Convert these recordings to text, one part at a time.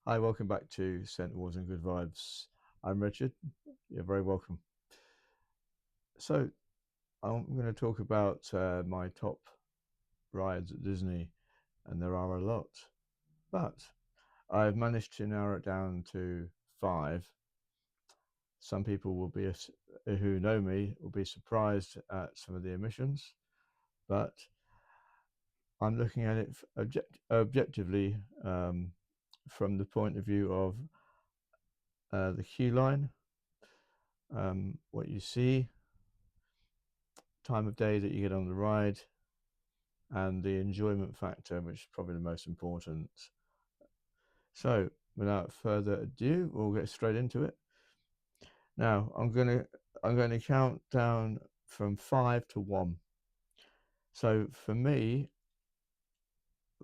Hi, welcome back to Scent Wars and Good Vibes. I'm Richard. You're very welcome. So, I'm going to talk about my top rides at Disney, and there are a lot. But I've managed to narrow it down to five. Some people who know me will be surprised at some of the omissions, but I'm looking at it objectively from the point of view of the queue line, what you see, time of day that you get on the ride, and the enjoyment factor, which is probably the most important. So, without further ado, we'll get straight into it. Now, I'm going to count down from 5 to 1. So, for me,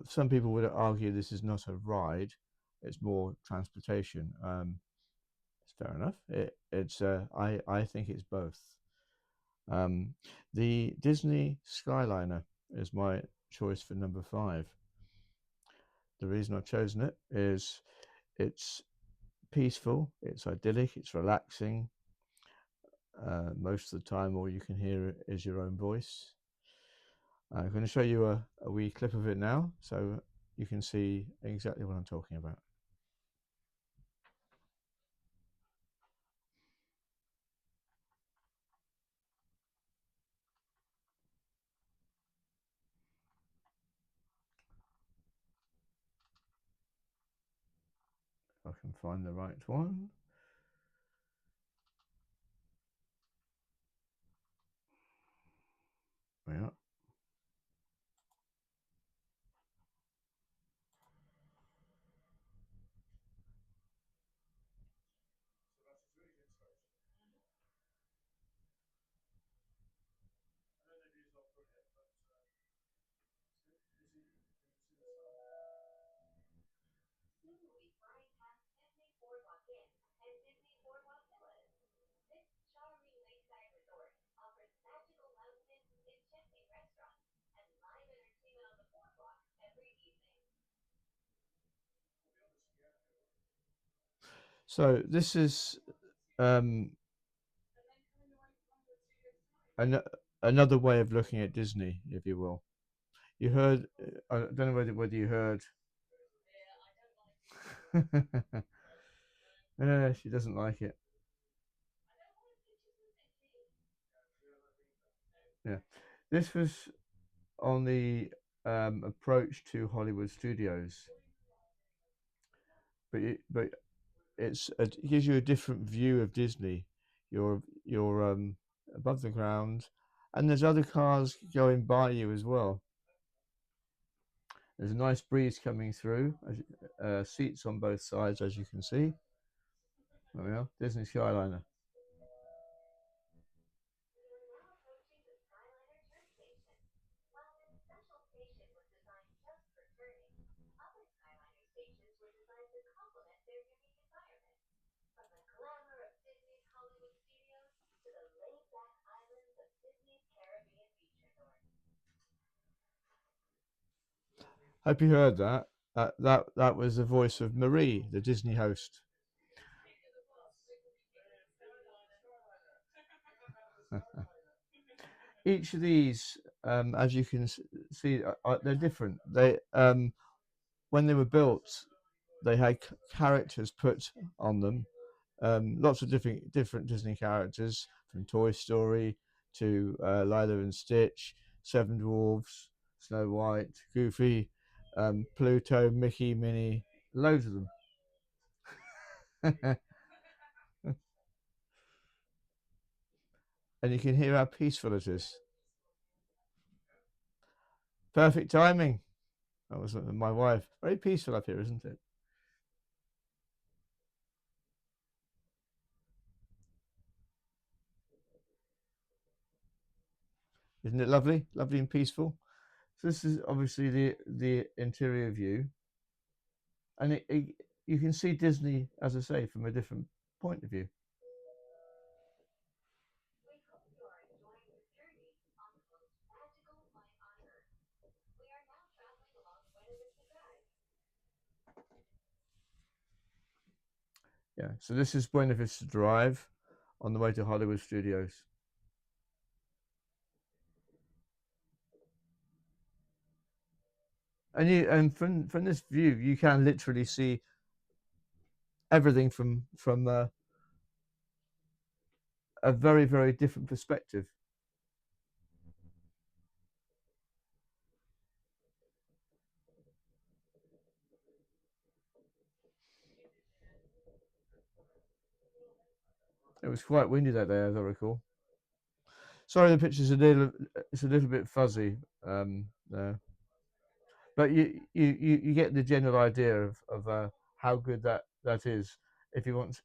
some people would argue this is not a ride; it's more transportation. It's fair enough. I think it's both. Um, the Disney Skyliner is my choice for number 5. The reason I've chosen it is it's peaceful, it's idyllic, it's relaxing. Most of the time, all you can hear is your own voice. I'm going to show you a wee clip of it now so you can see exactly what I'm talking about. If I can find the right one. Yeah. So this is um, an- another way of looking at Disney, if you will. You heard, I don't know whether you heard. Yeah, she doesn't like it. Yeah, this was on the approach to Hollywood studios, but it gives you a different view of Disney. You're above the ground, and there's other cars going by you as well. There's a nice breeze coming through. Seats on both sides, as you can see. There we are, Disney Skyliner. Hope you heard that. That was the voice of Marie, the Disney host. Each of these, as you can see, they're different. When they were built, they had characters put on them. Lots of different Disney characters, from Toy Story to Lilo and Stitch, Seven Dwarfs, Snow White, Goofy, Pluto, Mickey, Minnie, loads of them. And you can hear how peaceful it is. Perfect timing. That was my wife. Very peaceful up here, isn't it? Isn't it lovely? Lovely and peaceful. So this is obviously the interior view, and you can see Disney, as I say, from a different point of view. Yeah. So this is Buena Vista Drive on the way to Hollywood Studios. And from this view, you can literally see everything from a very very different perspective. It was quite windy that day, as I recall. Sorry, the picture's a little bit fuzzy there, but you get the general idea of how good that is if you want,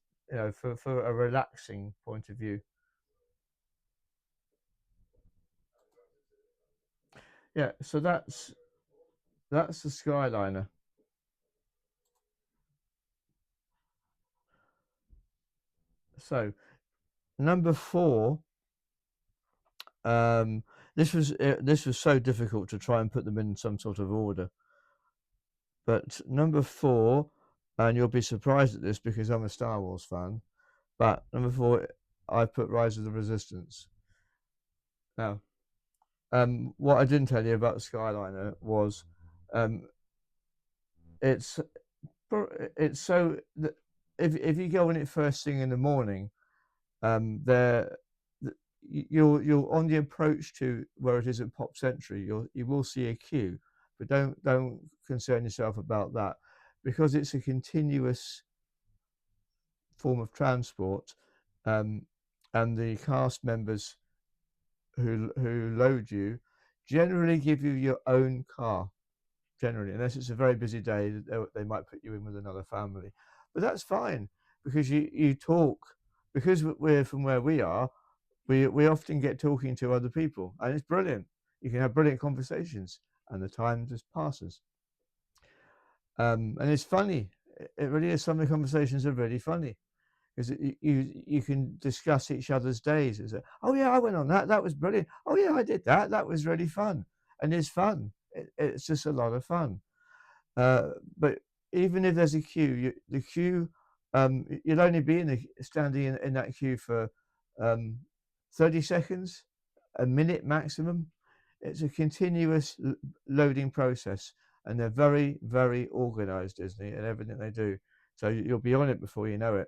for a relaxing point of view. Yeah, so that's the Skyliner. So number four, um, this was so difficult to try and put them in some sort of order. But number four, and you'll be surprised at this because I'm a Star Wars fan. But number four, I put Rise of the Resistance. Now, what I didn't tell you about the Skyliner was, um, it's it's so that if you go on it first thing in the morning, there you'll on the approach to where it is at Pop Century, you will see a queue, but don't concern yourself about that because it's a continuous form of transport, um, and the cast members who load you generally give you your own car. Generally, unless it's a very busy day, they might put you in with another family, but that's fine because you talk because we're from where we are. We often get talking to other people, and it's brilliant. You can have brilliant conversations, and the time just passes. And it's funny. It really is. Some of the conversations are really funny because you can discuss each other's days. It's like, oh yeah, I went on that. That was brilliant. Oh yeah, I did that. That was really fun, and it's fun. It's just a lot of fun. But even if there's a queue, the queue, you'll only be standing in that queue for um, 30 seconds, a minute maximum. It's a continuous loading process, and they're very, very organized, Disney, and everything they do. So you'll be on it before you know it.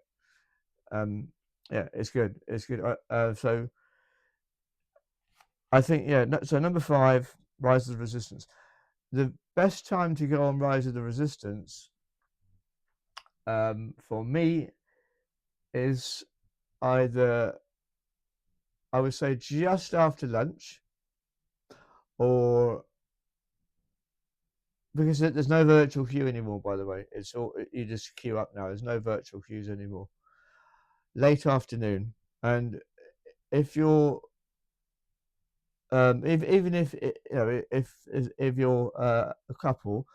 Um, yeah, it's good. It's good. So I think, yeah. So number five, Rise of the Resistance. The best time to go on Rise of the Resistance, for me, is either I would say just after lunch, or because there's no virtual queue anymore. By the way, it's all you just queue up now. There's no virtual queues anymore. Late afternoon, and if you're if even if if you're a couple,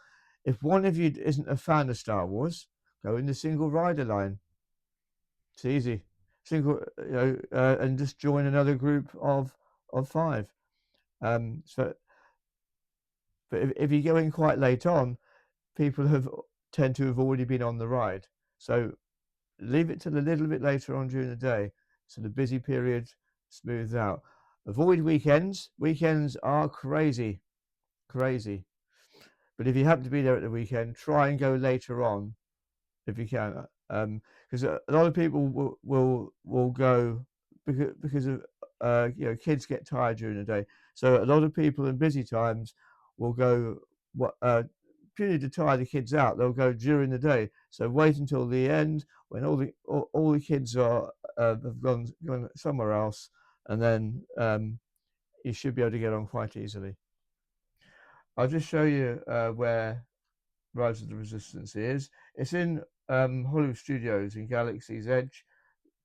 if one of you isn't a fan of Star Wars, go in the single rider line. It's easy. Single, and just join another group of five. So, but if you go in quite late on, people have tend to have already been on the ride. So leave it till a little bit later on during the day, so the busy period smooths out. Avoid weekends. Weekends are crazy, crazy. But if you happen to be there at the weekend, try and go later on if you can, because a lot of people will go because of kids get tired during the day. So a lot of people in busy times will go what purely to tire the kids out. They'll go during the day. So wait until the end when all the kids are have gone somewhere else, and then you should be able to get on quite easily. I'll just show you where Rise of the Resistance is. It's in Hollywood Studios in Galaxy's Edge,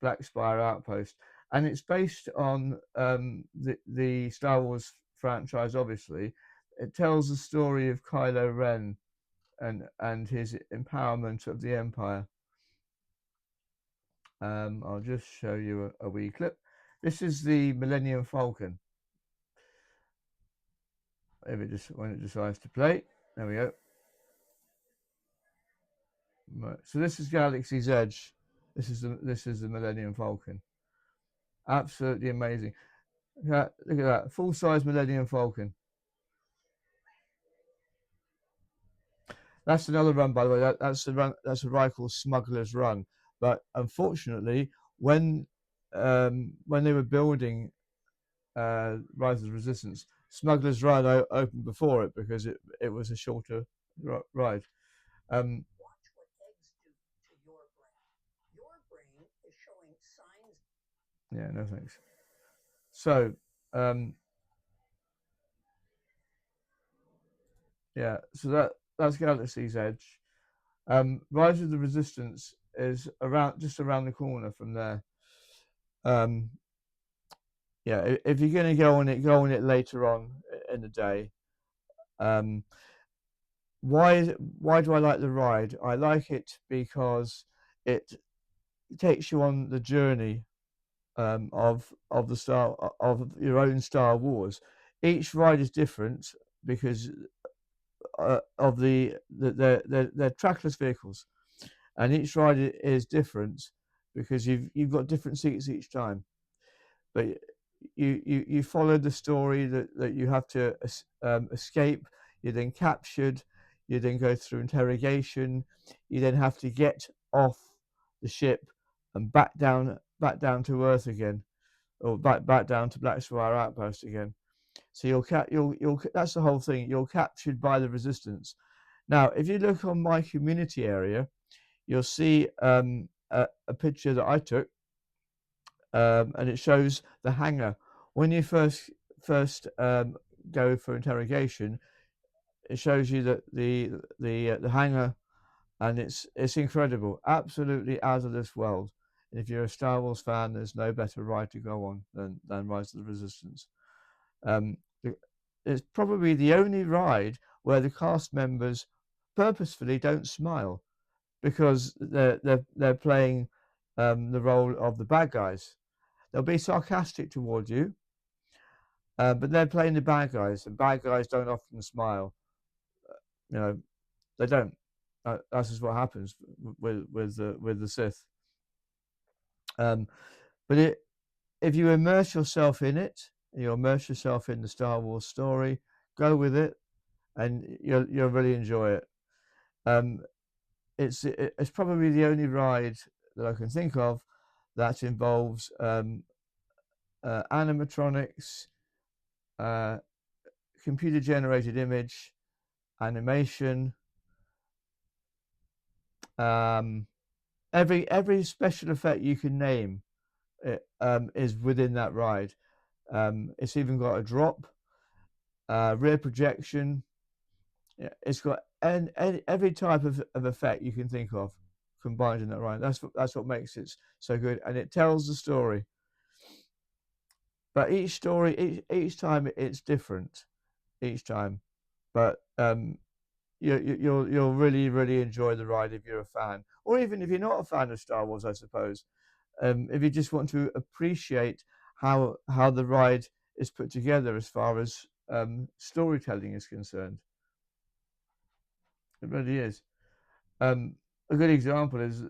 Black Spire Outpost, and it's based on the Star Wars franchise. Obviously, it tells the story of Kylo Ren and his empowerment of the Empire. I'll just show you a wee clip. This is the Millennium Falcon. If it just when it decides to play, there we go. Right. So this is Galaxy's Edge. This is the Millennium Falcon. Absolutely amazing. Look at that, full size Millennium Falcon. That's another run, by the way. That's a run. That's a ride called Smuggler's Run. But unfortunately, when they were building Rise of the Resistance, Smuggler's Run opened before it because it was a shorter ride. Um, yeah, no thanks. So, um, yeah, so that's Galaxy's Edge. Rise of the Resistance is just around the corner from there. Um, yeah, if you're going to go on it later on in the day. Um, why do I like the ride? I like it because it takes you on the journey of the Star of your own Star Wars. Each ride is different because of they're trackless vehicles, and each ride is different because you've got different seats each time. But you follow the story that you have to escape. You're then captured. You then go through interrogation. You then have to get off the ship and back down to Earth again, or back down to Black Spire Outpost again. So you'll that's the whole thing. You're captured by the Resistance. Now, if you look on my community area, you'll see a picture that I took, and it shows the hangar. When you first go for interrogation, it shows you that the hangar, and it's incredible, absolutely out of this world. And if you're a Star Wars fan, there's no better ride to go on than Rise of the Resistance. Um, it's probably the only ride where the cast members purposefully don't smile because they're playing the role of the bad guys. They'll be sarcastic towards you, but they're playing the bad guys, and bad guys don't often smile. You know, they don't. That's just what happens with the Sith. Um, but if you immerse yourself in it, you immerse yourself in the Star Wars story, go with it, and you'll really enjoy it. Um, it's probably the only ride that I can think of that involves animatronics, uh, computer generated image, animation, um, every special effect you can name is within that ride. It's even got a drop, rear projection. Yeah, it's got every type of effect you can think of combined in that ride. That's what makes it so good, and it tells the story. But each story, each time it's different each time. But you'll really enjoy the ride if you're a fan, or even if you're not a fan of Star Wars, I suppose. If you just want to appreciate how the ride is put together as far as storytelling is concerned, it really is. A good example is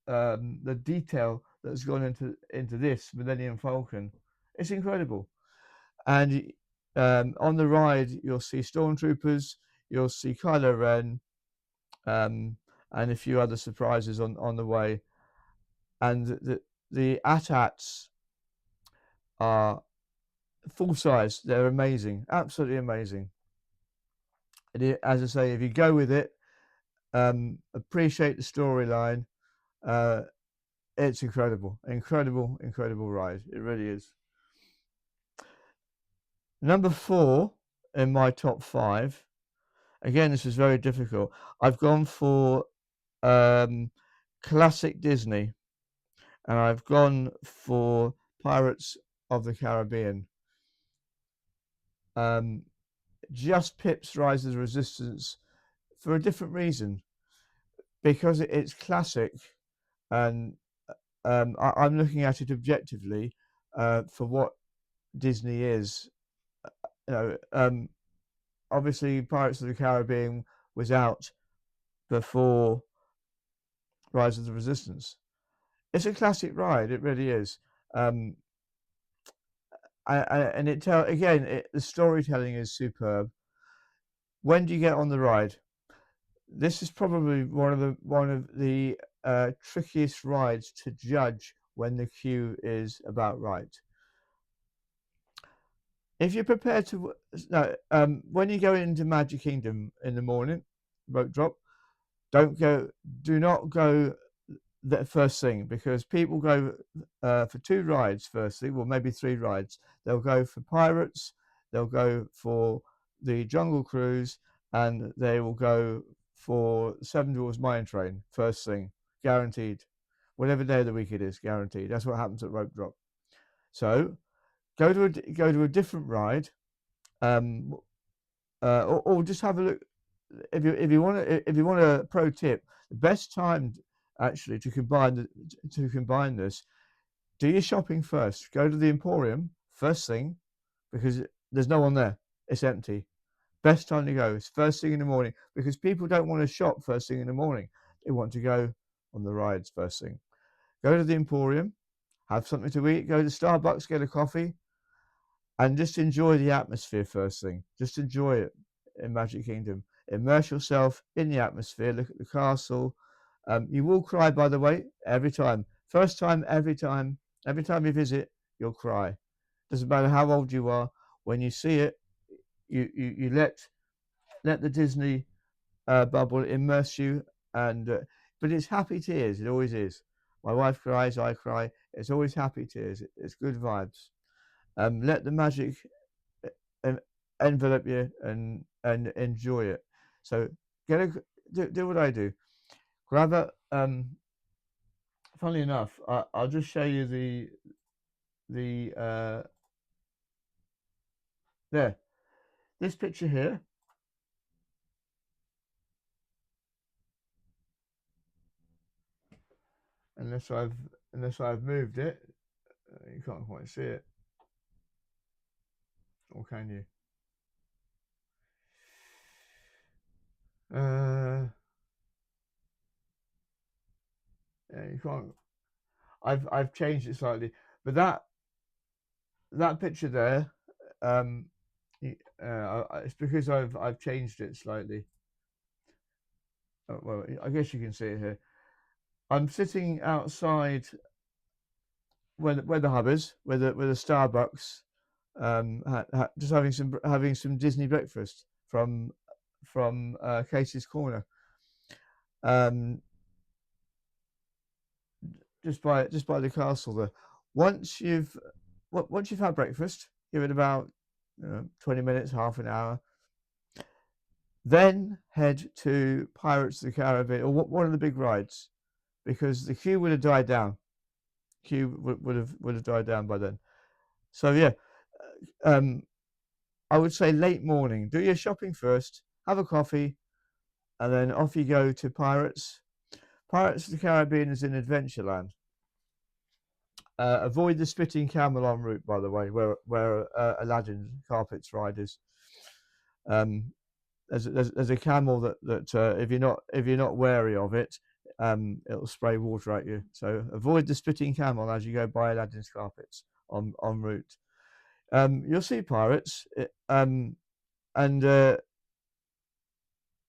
the detail that's gone into this Millennium Falcon. It's incredible, and on the ride you'll see stormtroopers, you'll see Kylo Ren, and a few other surprises on the way. And the AT-ATs are full size. They're amazing, absolutely amazing. And as I say, if you go with it, appreciate the storyline. Uh, it's incredible ride. It really is. Number 4 in my top 5. Again, this is very difficult. I've gone for um, classic Disney, and I've gone for Pirates of the Caribbean. Um, just pips Rise of the Resistance for a different reason, because it's classic, and I'm looking at it objectively for what Disney is. You know, obviously Pirates of the Caribbean was out before Rise of the Resistance. It's a classic ride. It really is. Um, and the storytelling is superb. When do you get on the ride? This is probably one of the trickiest rides to judge when the queue is about right. If you're prepared to, no, when you go into Magic Kingdom in the morning, rope drop, don't go, do not go the first thing, because people go for two rides first thing, well, maybe three rides. They'll go for Pirates, they'll go for the Jungle Cruise, and they will go for Seven Dwarfs Mine Train first thing, guaranteed. Whatever day of the week it is, guaranteed. That's what happens at rope drop. So go to a different ride, um, or just have a look. If you want a pro tip, the best time actually to combine this, do your shopping first. Go to the Emporium first thing, because there's no one there. It's empty. Best time to go is first thing in the morning, because people don't want to shop first thing in the morning. They want to go on the rides first thing. Go to the Emporium, have something to eat. Go to Starbucks, get a coffee, and just enjoy the atmosphere first thing. Just enjoy it in Magic Kingdom. Immerse yourself in the atmosphere. Look at the castle. You will cry, by the way, every time. First time, every time. Every time you visit, you'll cry. Doesn't matter how old you are. When you see it, you let the Disney bubble immerse you, and but it's happy tears. It always is. My wife cries, I cry. It's always happy tears. It's good vibes. Let the magic en- envelop you, and enjoy it. So get a do what I do. Grab a Funnily enough, I'll just show you the there, this picture here. Unless I've moved it, you can't quite see it, or can you? Yeah, you can't. I've changed it slightly, but that picture there, um, it's because I've changed it slightly. Well, I guess you can see it here. I'm sitting outside where the hub is, where the Starbucks, just having some Disney breakfast from Casey's Corner, um, just by the castle there. Once you've once you've had breakfast, give it about 20 minutes, half an hour. Then head to Pirates of the Caribbean, or one of the big rides, because the queue would have died down. Would have died down by then. So yeah, um, I would say late morning. Do your shopping first, have a coffee, and then off you go to Pirates. Pirates of the Caribbean is in Adventureland. Avoid the spitting camel en route, by the way, where Aladdin carpets ride is. Um, there's a camel that if you're not wary of it, it'll spray water at you. So avoid the spitting camel as you go by Aladdin's carpets en route. You'll see pirates, and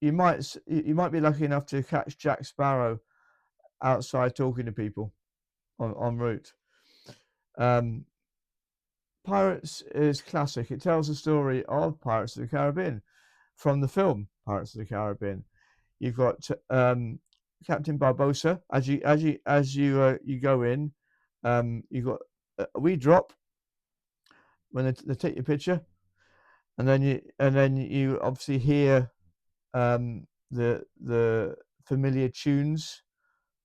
you might be lucky enough to catch Jack Sparrow outside talking to people en route. Um, Pirates is classic. It tells the story of Pirates of the Caribbean from the film Pirates of the Caribbean. You've got Captain Barbosa as you go in. You've got a wee drop when they take your picture, and then you obviously hear the familiar tunes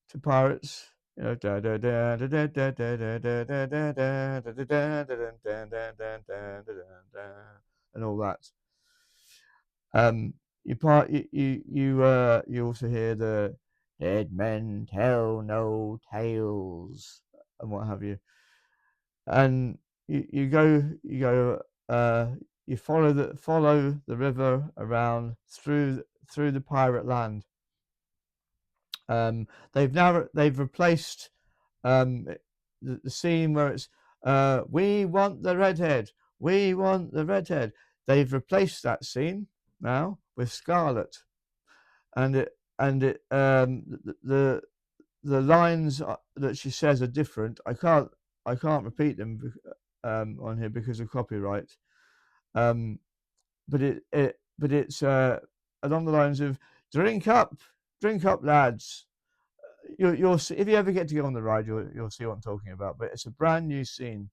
to Pirates. You know, da da da da da da da da da da da da da da da da da, and all that. You also hear the dead men tell no tales and what have you, and you go you follow the river around through the pirate land, They've replaced the scene where it's we want the redhead, we want the redhead. They've replaced that scene now with Scarlet, and the lines that she says are different. I can't repeat them on here because of copyright. Um, but it's along the lines of drink up, lads. You'll see, if you ever get to go on the ride, you'll see what I'm talking about. But it's a brand new scene.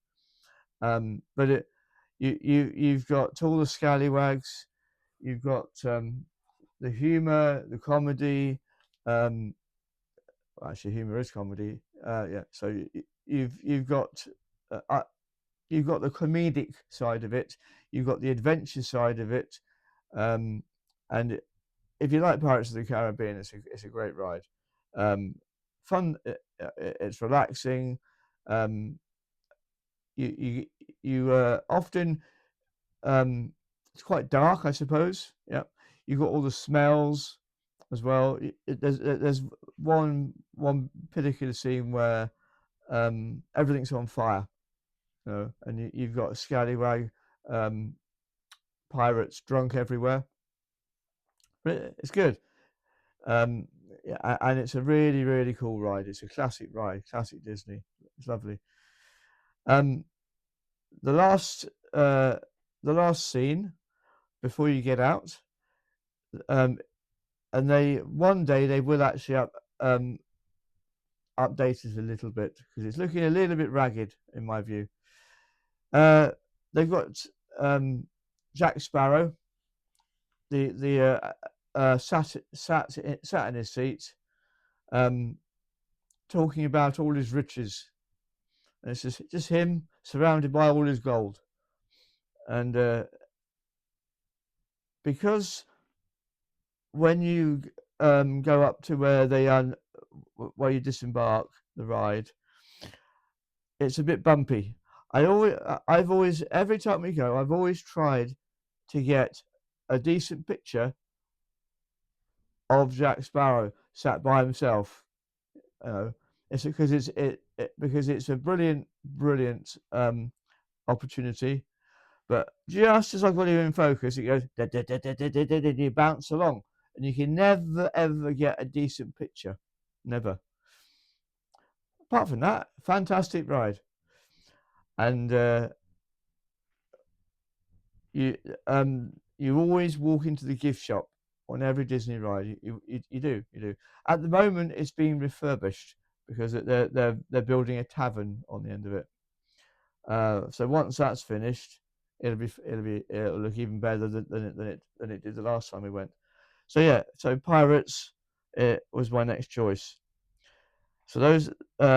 But you've got all the scallywags, you've got the humor, the comedy. Um, Actually, humor is comedy. Yeah. So uh, uh, you've got the comedic side of it, you've got the adventure side of it, and if you like Pirates of the Caribbean, it's a great ride. Um, Fun. It's relaxing. Um, you often it's quite dark, I suppose. Yeah, you've got all the smells as well. There's one particular scene where everything's on fire, you know, and you've got a scallywag, um, pirates drunk everywhere. But it's good. Um, yeah, and it's a really, really cool ride. It's a classic ride, classic Disney. It's lovely. Um, the last, uh, the last scene before you get out, um, and they one day they will actually update it a little bit because it's looking a little bit ragged in my view. Uh, they've got um, Jack Sparrow, sat in his seat, um, talking about all his riches. And it's just him surrounded by all his gold. And because when you go up to where you disembark the ride, it's a bit bumpy. I've always, every time we go, I've always tried to get a decent picture of Jack Sparrow sat by himself. You know, it's because because it's a brilliant opportunity. But just as I've got you in focus, it goes and you bounce along, and you can never ever get a decent picture, never. Apart from that, fantastic ride, and you you always walk into the gift shop on every Disney ride. You do. At the moment, it's being refurbished because they're building a tavern on the end of it. So once that's finished, it'll look even better than it did the last time we went. So yeah, so Pirates it was my next choice. So those we've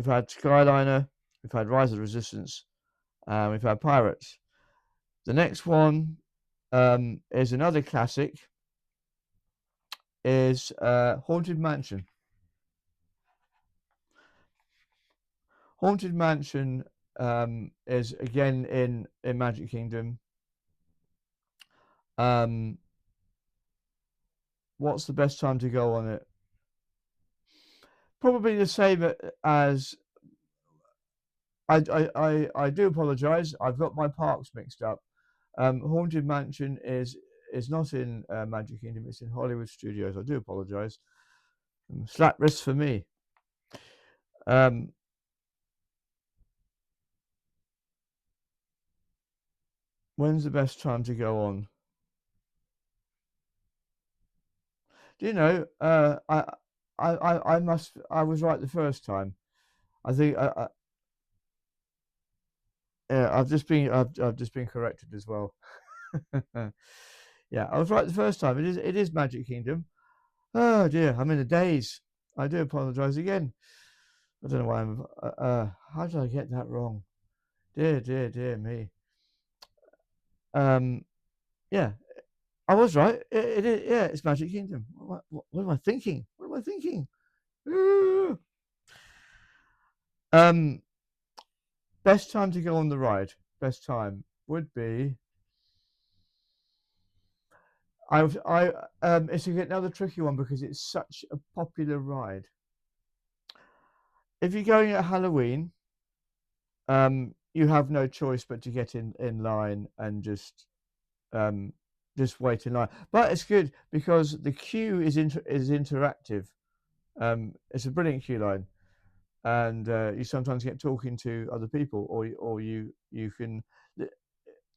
had Skyliner, we've had Rise of the Resistance, and we've had Pirates. The next one is another classic. Is Haunted Mansion. Haunted Mansion is again in Magic Kingdom. Um, what's the best time to go on it? Probably the same as I do apologise. I've got my parks mixed up. Haunted Mansion is not in Magic Kingdom. It's in Hollywood Studios. I do apologise. Slap wrist for me. Um, when's the best time to go on? Do you know? I must. I was right the first time. I think. Yeah, I've just been corrected as well. Yeah, I was right the first time. It is Magic Kingdom. Oh dear, I'm in a daze. I do apologise again. I don't know why I'm. How did I get that wrong? Dear me. Um, yeah, I was right. It is. Yeah, it's Magic Kingdom. What am I thinking? What am I thinking? Um, best time to go on the ride. Best time would be. It's another tricky one because it's such a popular ride. If you're going at Halloween, you have no choice but to get in line and just wait in line. But it's good because the queue is interactive. It's a brilliant queue line, and you sometimes get talking to other people, or you can li-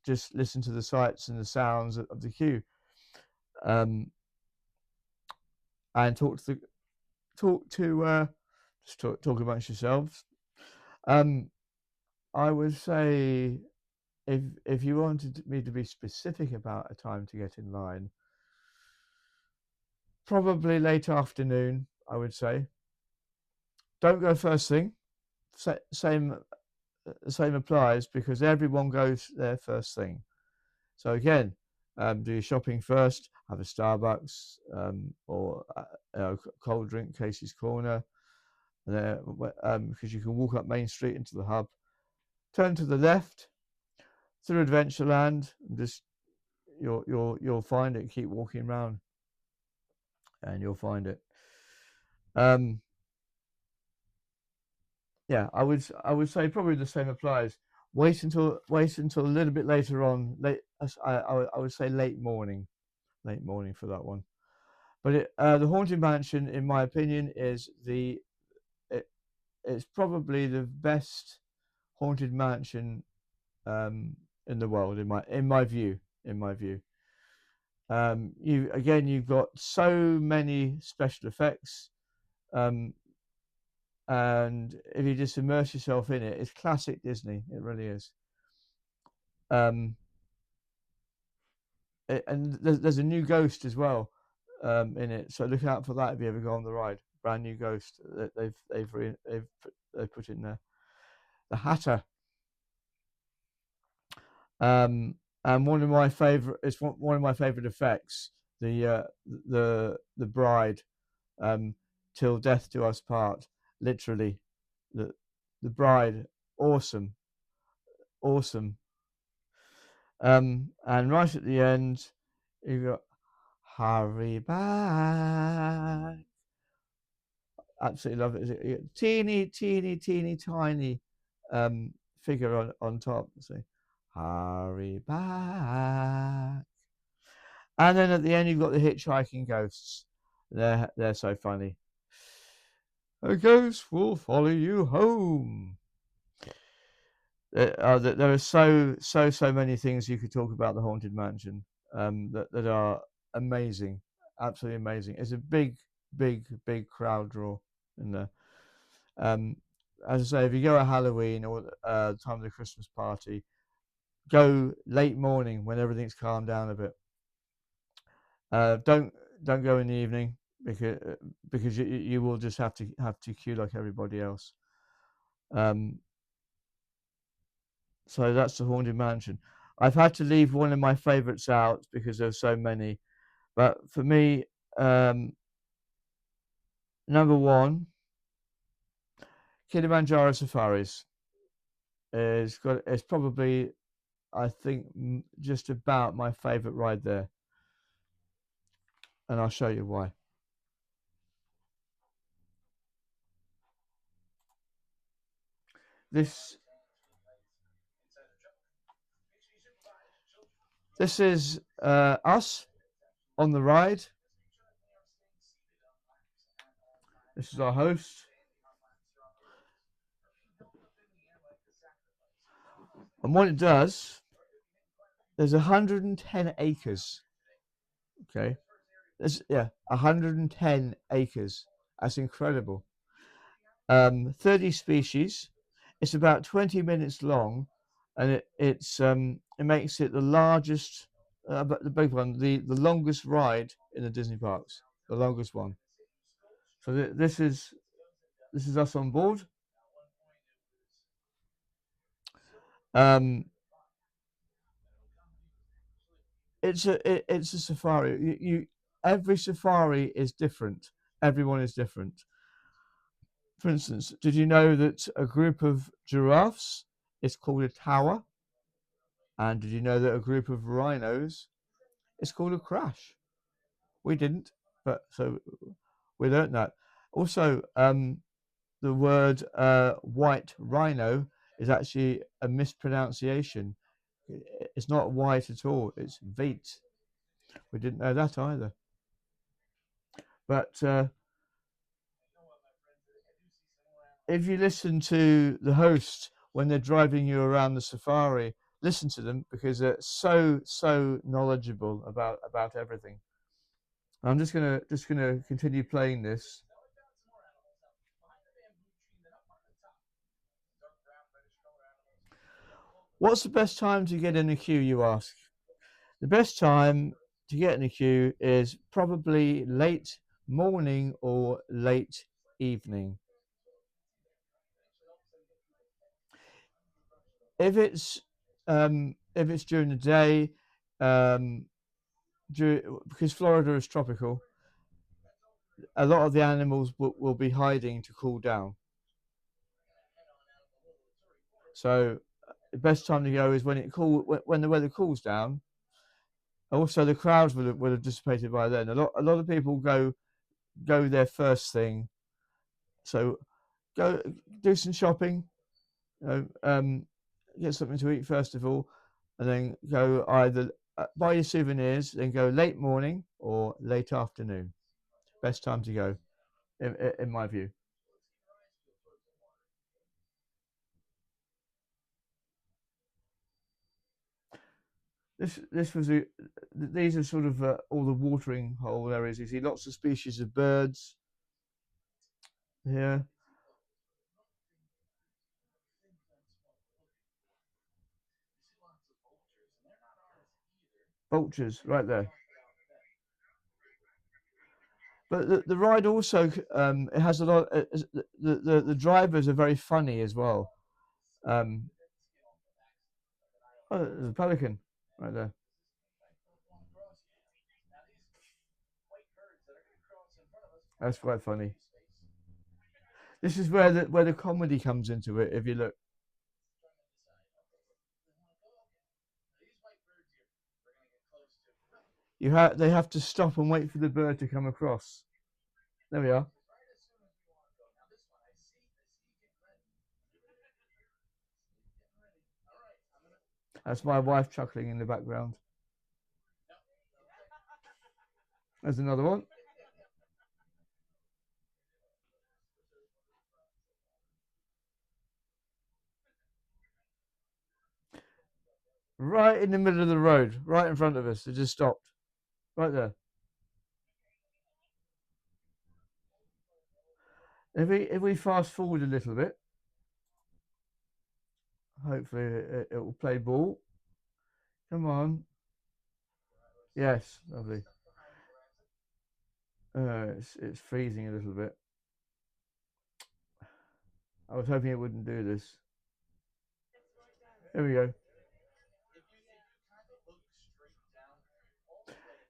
just listen to the sights and the sounds of the queue, um, and talk to just talk amongst yourselves. Um, I would say if you wanted me to be specific about a time to get in line, probably late afternoon. I would say don't go first thing. Same applies because everyone goes there first thing. So again, do your shopping first. Have a Starbucks or a cold drink, Casey's Corner, there because you can walk up Main Street into the hub. Turn to the left through Adventureland. And just you'll find it. Keep walking around, and you'll find it. Um, yeah, I would say probably the same applies. Wait until a little bit later on. I would say late morning for that one. But the Haunted Mansion, in my opinion, it, it's probably the best haunted mansion in the world in my view. In my view, you've got so many special effects, um, and if you just immerse yourself in it, it's classic Disney. It really is. Um, and there's a new ghost as well in it, so look out for that if you ever go on the ride. Brand new ghost that they've put in there. The Hatter, um, and one of my favorite effects. The the bride, um, till death do us part. Literally, the the bride, awesome, awesome. And right at the end, you got hurry back. Absolutely love it. Is it teeny, teeny, teeny, tiny figure on top? So, hurry back. And then at the end, you've got the hitchhiking ghosts. They're so funny. A ghost will follow you home. There are so many things you could talk about the Haunted Mansion that are amazing, absolutely amazing. It's a big crowd draw in there. Um, as I say, if you go at Halloween or time of the Christmas party, go late morning when everything's calmed down a bit. Don't go in the evening because because you will just have to queue like everybody else. Um, so that's the Haunted Mansion. I've had to leave one of my favourites out because there's so many, but for me, um, number one, Kilimanjaro Safaris is probably I think just about my favourite ride there, and I'll show you why. This this is us on the ride. This is our host, and what it does. There's 110 acres. Okay, 110 acres. That's incredible. 30 species. It's about 20 minutes long, and it makes it the largest, but the big one, the longest ride in the Disney parks, the longest one. So this is us on board. Um, it's a safari. Every safari is different. Everyone is different. For instance, did you know that a group of giraffes is called a tower? And did you know that a group of rhinos is called a crash? We didn't, but so we learnt that. Also, the word white rhino is actually a mispronunciation. It's not white at all. It's Veit. We didn't know that either. But if you listen to the host when they're driving you around the safari, listen to them because they're so knowledgeable about everything. I'm just gonna continue playing this. What's the best time to get in a queue, you ask? The best time to get in a queue is probably late morning or late evening. If it's during the day, um, because Florida is tropical, a lot of the animals will be hiding to cool down. So the best time to go is when the weather cools down. Also, the crowds would have dissipated by then. A lot of people go there first thing. So go do some shopping. You know, get something to eat first of all, and then go either buy your souvenirs, then go late morning or late afternoon. Best time to go, in my view. This was these are sort of all the watering hole areas. You see lots of species of birds here. Vultures right there. But the ride also it has a lot. The drivers are very funny as well. Um, oh, there's a pelican right there. That's quite funny. This is where the comedy comes into it. If you look, they have to stop and wait for the bird to come across. There we are. That's my wife chuckling in the background. There's another one. Right in the middle of the road, right in front of us. It just stopped. Right there. If we fast forward a little bit, hopefully it will play ball. Come on. Yes, lovely. It's freezing a little bit. I was hoping it wouldn't do this. Here we go.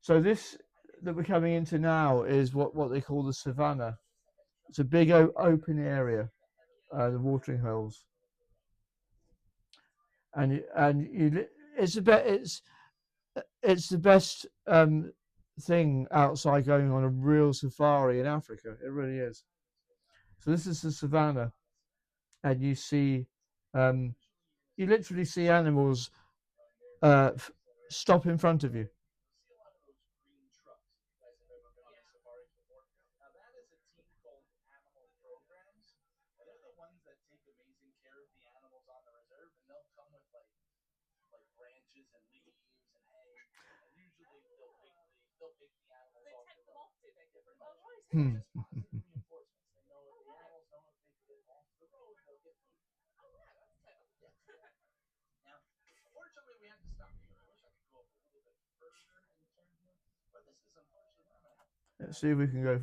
So this that we're coming into now is what they call the savannah. It's a big open area, the watering holes, it's a bit it's the best thing outside going on a real safari in Africa. It really is. So this is the savannah, and um, you literally see animals uh, stop in front of you. Hmm. Let's see if we can go.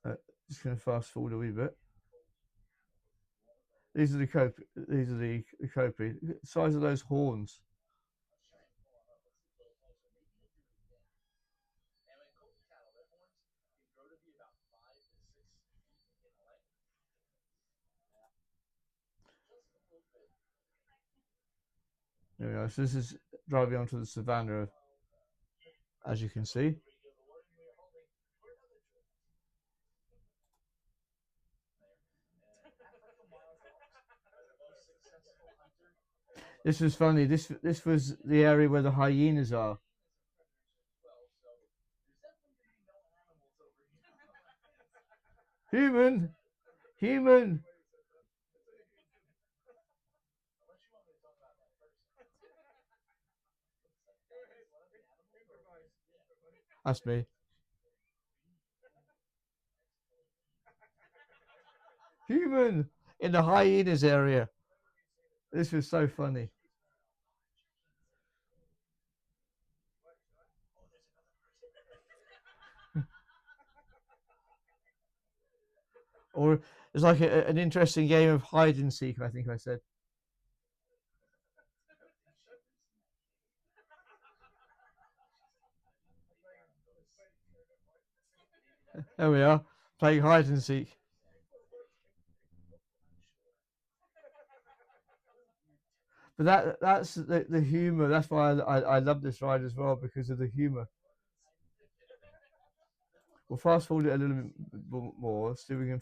Uh, just going to fast forward a wee bit. These are the copy. These are the copy. Size of those horns. There we go. So this is driving onto the savannah. as you can see. This was funny. This was the area where the hyenas are. Human, human. That's me. Human in the hyenas area. This was so funny. Or it's like an interesting game of hide and seek. I think I said. There we are, playing hide and seek. But that's the humor. That's why I love this ride as well because of the humor. We'll fast forward it a little bit more, so we can.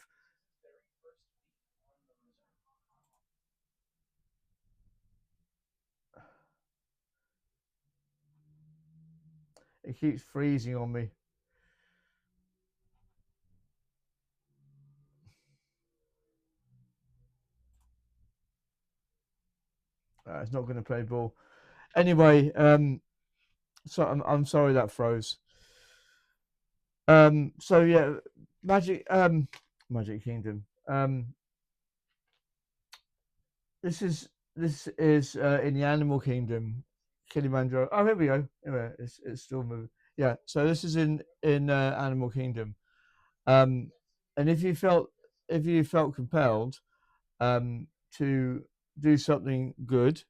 It keeps freezing on me. It's not going to play ball. Anyway, so I'm sorry that froze. So yeah, Magic Magic Kingdom. This is in the Animal Kingdom, Kilimanjaro. Oh, here we go. Anyway, it's still moving. Yeah. So this is in Animal Kingdom. Um, and if you felt compelled to do something good,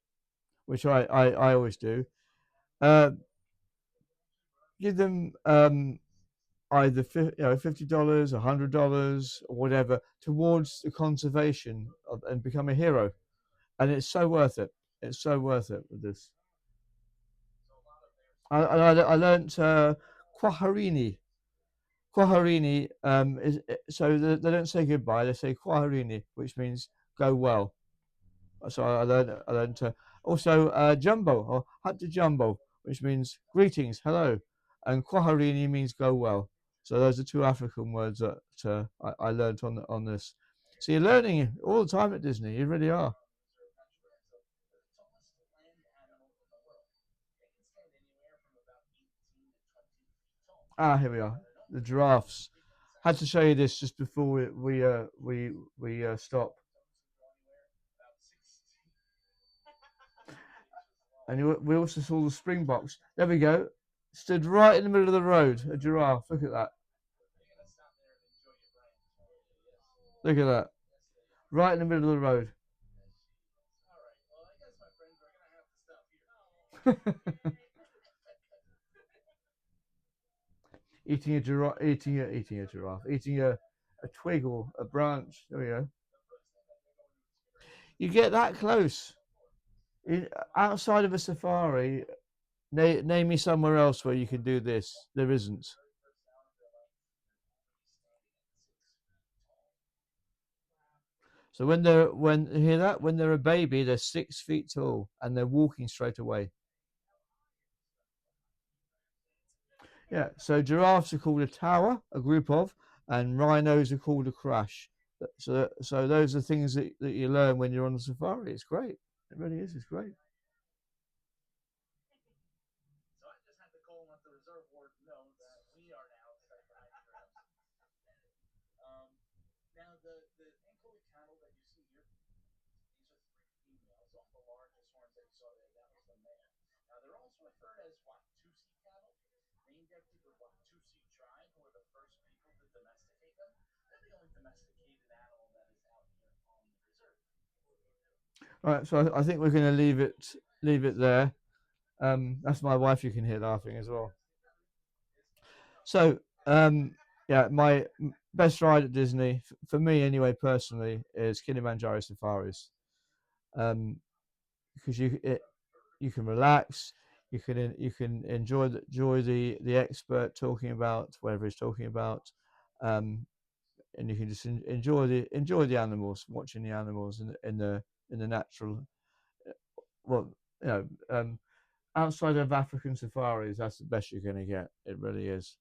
which I always do, uh, give them either $50, $100, or whatever towards the conservation of, and become a hero. And it's so worth it. It's so worth it with this. I learnt Kwaharini. Kwaharini so they don't say goodbye. They say Kwaharini, which means go well. So I learned also Jumbo or Hatta Jumbo, which means greetings, hello, and Kwaharini means go well. So those are two African words that I learned on this. So you're learning all the time at Disney. You really are. Ah, here we are. The giraffes. Had to show you this just before we stop. And we also saw the springboks. There we go. Stood right in the middle of the road. A giraffe. Look at that. Look at that. Right in the middle of the road. Eating a giraffe. Eating a giraffe. Eating a twig or a branch. There we go. You get that close. Outside of a safari, name me somewhere else where you can do this. There isn't. So when hear that when they're a baby, they're 6 feet tall and they're walking straight away. Yeah. So giraffes are called a tower, a group of, and rhinos are called a crash. So those are things that you learn when you're on the safari. It's great. It really is. It's great. All right. So I think we're going to leave it there. That's my wife. You can hear laughing as well. So yeah, my best ride at Disney for me anyway, personally, is Kilimanjaro safaris. Um, because you can relax. You can enjoy the expert talking about whatever he's talking about, um, and you can just enjoy the animals, watching the animals in the natural. Well, you know, outside of African safaris, that's the best you're going to get. It really is.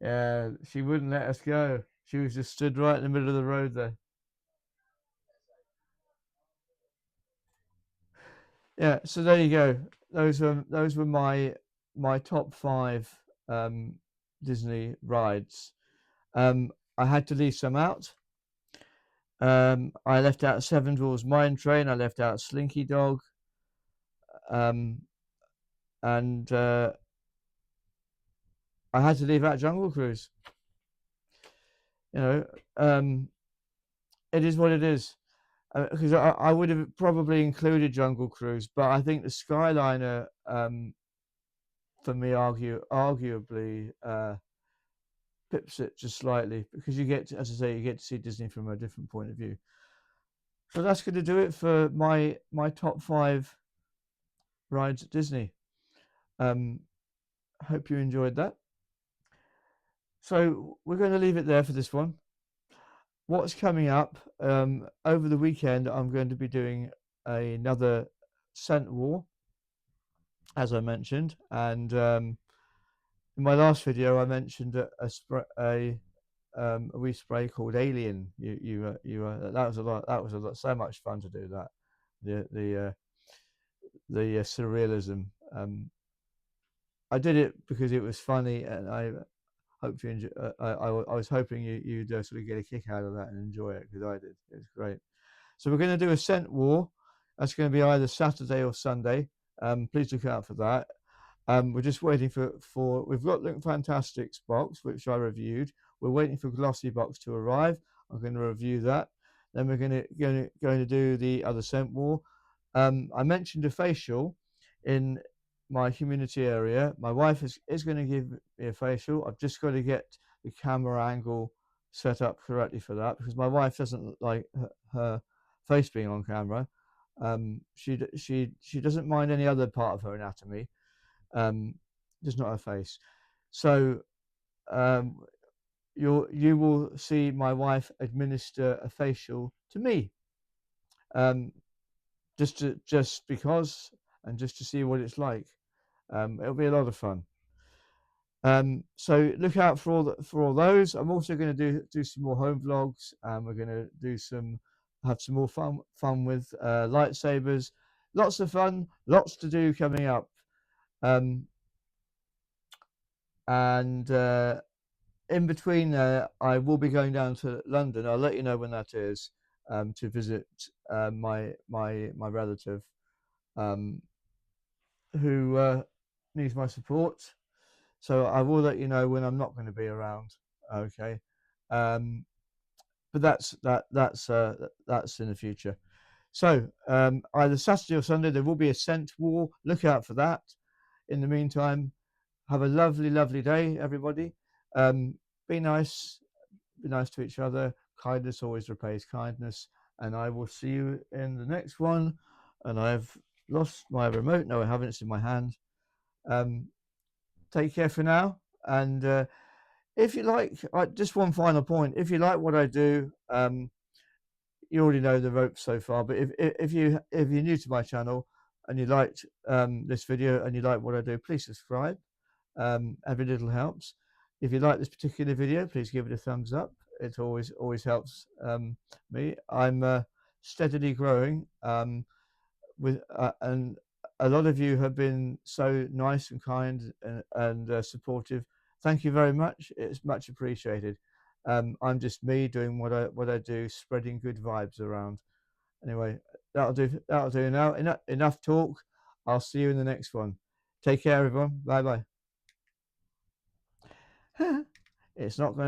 Yeah, she wouldn't let us go. She was just stood right in the middle of the road there. Yeah, so there you go. Those were my top five um, Disney rides. I had to leave some out. I left out Seven Dwarfs Mine Train. I left out Slinky Dog, um, and I had to leave out Jungle Cruise. You know, um, it is what it is. Because I would have probably included Jungle Cruise, but I think the Skyliner, for me, arguably pips it just slightly because you get, as I say, you get to see Disney from a different point of view. So that's going to do it for my top five rides at Disney. Um, hope you enjoyed that. So we're going to leave it there for this one. What's coming up over the weekend? I'm going to be doing another scent war, as I mentioned, and in my last video I mentioned a wee spray called Alien. That was a lot. That was a lot. So much fun to do that. The surrealism. I did it because it was funny, and I hope you enjoy. I was hoping you'd sort of get a kick out of that and enjoy it because I did. It was great. So we're going to do a scent war. That's going to be either Saturday or Sunday. Please look out for that. We're just waiting for we've got Look Fantastic's box, which I reviewed. We're waiting for Glossybox to arrive. I'm going to review that. Then we're going to do the other scent war. I mentioned a facial in my community area. My wife is going to give me a facial. I've just got to get the camera angle set up correctly for that because my wife doesn't like her face being on camera. She doesn't mind any other part of her anatomy, um, just not her face. So um, you will see my wife administer a facial to me, um, just because, and just to see what it's like. It'll be a lot of fun. So look out for all those. I'm also going to do some more home vlogs. We're going to have some more fun with lightsabers. Lots of fun, lots to do coming up. Um, and in between there, I will be going down to London. I'll let you know when that is, to visit my relative, um, who needs my support. So I will let you know when I'm not going to be around. Okay, um, but that's in the future. So either Saturday or Sunday there will be a scent war. Look out for that. In the meantime, have a lovely day, everybody. Um, be nice. Be nice to each other. Kindness always repays kindness. And I will see you in the next one. And I've lost my remote. No, I haven't. It's in my hand. Um, take care for now. And if you like, just one final point. If you like what I do, you already know the ropes so far. But if you're new to my channel and you liked this video and you like what I do, please subscribe. Every little helps. If you like this particular video, please give it a thumbs up. It always helps me. I'm steadily growing, and a lot of you have been so nice and kind and supportive. Thank you very much. It's much appreciated. I'm just me doing what I do, spreading good vibes around. Anyway, that'll do. That'll do now. Enough talk. I'll see you in the next one. Take care, everyone. Bye bye. It's not going to